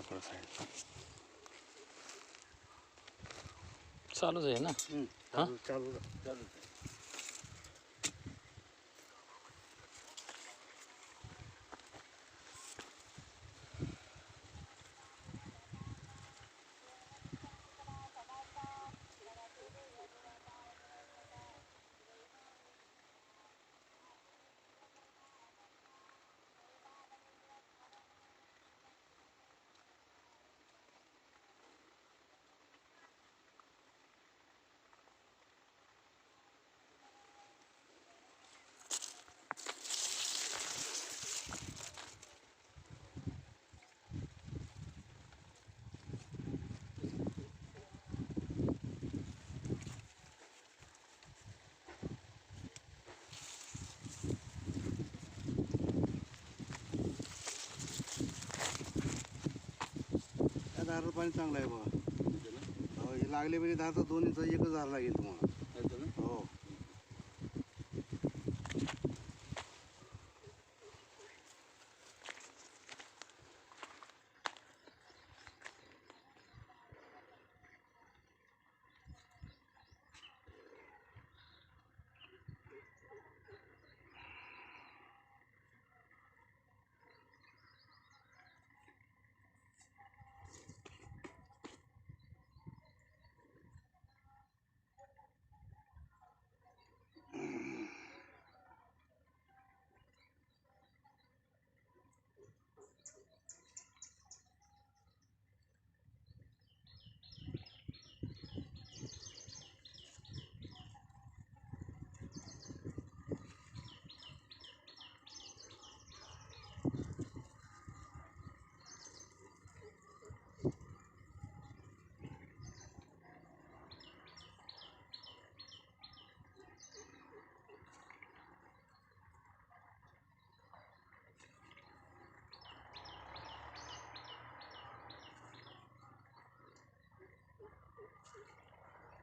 खरं साईड चालूच आहे ना. चालू चालू चालू. दारात पाणी चांगलं आहे बघा. हो, हे लागले म्हणजे दार तर दोन्हीचा एकच दार लागेल तुम्हाला. हो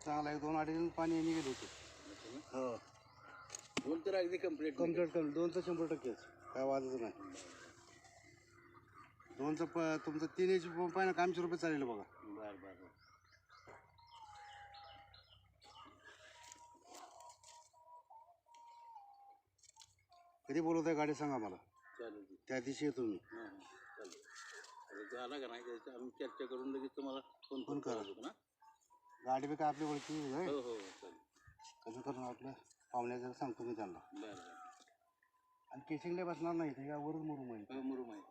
चांगला आहे. 2-2.5 पाणी निघेल होते. हो 2 तर अगदी कम्प्लीट कम्प्लीट 2 तर 100% काय वाजत नाही. 2चं तुमचं 3 इंच पंप आहे ना, कामशे रुपये चालेल बघा. बरं बरं. कधी बोलवत आहे गाडी सांगा मला. चालेल त्या दिवशी येतो मी. चालेल आला का नाही त्याचं आम्ही चर्चा करून लगेच तुम्हाला फोन करा ना. गाडी बी काय आपली ओळखी आहे. हो हो चालेल. कसं करून आपलं पाहुण्याचं सांगतो मी त्यांना. बरं बरं. आणि केसिंगला बसणार नाही ते यावरच मुरुम आहे. मुरुम आहे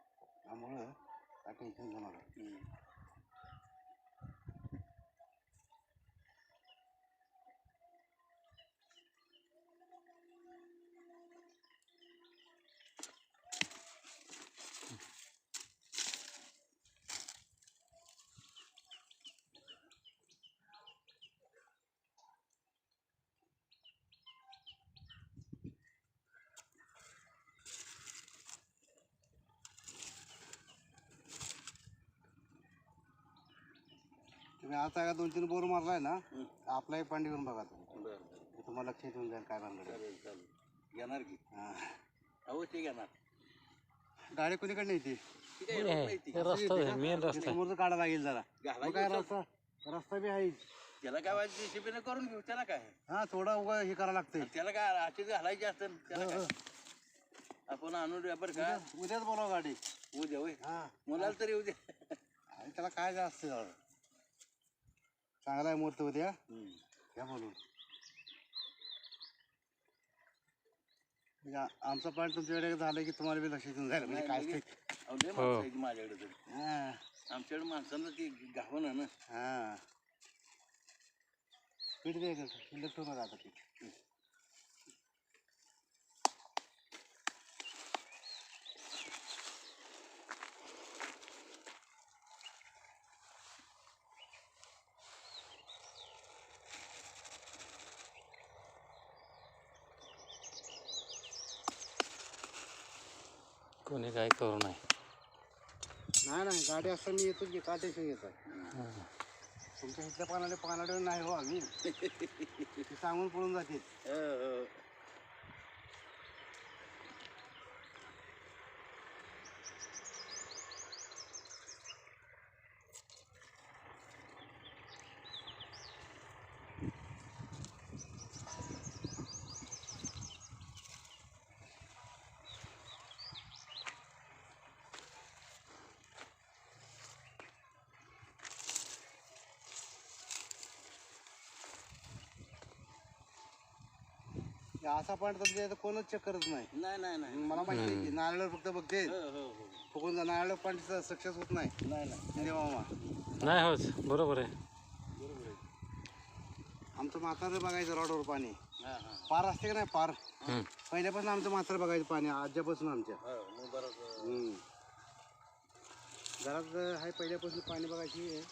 त्यामुळं काय टेन्शन घेणार. तुम्ही आता का 2-3 बोर मारलाय ना, आपलाही पाणी घेऊन बघा तुम्ही. तुम्हाला लक्षात येऊन जाईल काय बांधलं. चालेल चालेल येणार की. हां अवश्य येणार. गाडी कोणीकडे नाही ती समोरचं काढा लागेल जरा. काय रस्ता बी आहे त्याला काय व्हायचं जेसीबीने करून घेऊ. त्याला काय हा थोडा उगा हे करावं लागतंय. त्याला काय अशी घालायची असतं त्याला आपण आणून बरं का. उद्याच बोलावं गाडी. उद्या होय. हा मुलाला तरी उद्या. त्याला काय जास्त चांगला आहे मुहूर्त उद्या घ्या म्हणून. आमचा पॉईंट तुमच्याकडे झालं की तुम्हाला बी लक्ष देऊन जायला म्हणजे काय माझ्याकडे तरी. हां आमच्याकडे माणसांना ती गावं ना. हां पीठ दे शिल्लक ठेवू नका आता पीठ. कोणी काय करू नाही. नाही गाडी असताना येतो की काटेशन येतात. तुमच्या इथल्या पानाडे नाही हो आम्ही. ते सांगून पळून जातील. असा पॉईंट तर कोणच चेक करत नाही. नाही नाही नाही मला माहिती आहे की नारळ फक्त बघते हो हो हो फुकून नारळ पॉईंट सक्सेस होत नाही. नाही नाही शिंदे मामा नाही होत बरोबर आहे. बरोबर आहे. आमचं म्हातारं बघायचं रॉडवर पाणी हां हां पार असते का नाही पार हम्म. पहिल्यापासून आमचं म्हातारं बघायचं पाणी आजच्यापासून आमच्या हो मग बरं घरात आहे पहिल्यापासून पाणी बघायची आहे.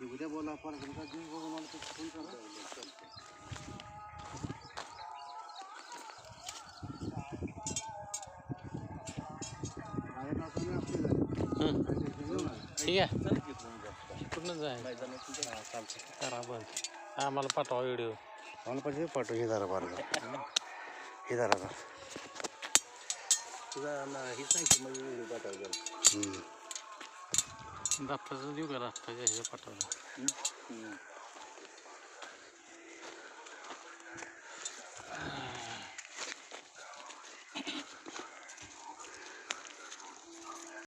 उद्या बोला पण तुमचा जीव बघून मला फोन करा. माझ्या नावाचं मी आपली झाली. हम्म. ठीक आहे चल की फोन जास्त कुठनं जाय मैदानात चालतं करा बंद आम्हाला पाठवा व्हिडिओ. मला पाहिजे पाठव हे जरा बारा हे जरा तुझा ही सांगते मग व्हिडिओ पाठवलं दत्ताचं देऊ का दत्ताच्या ह्याच्या पाठवलं.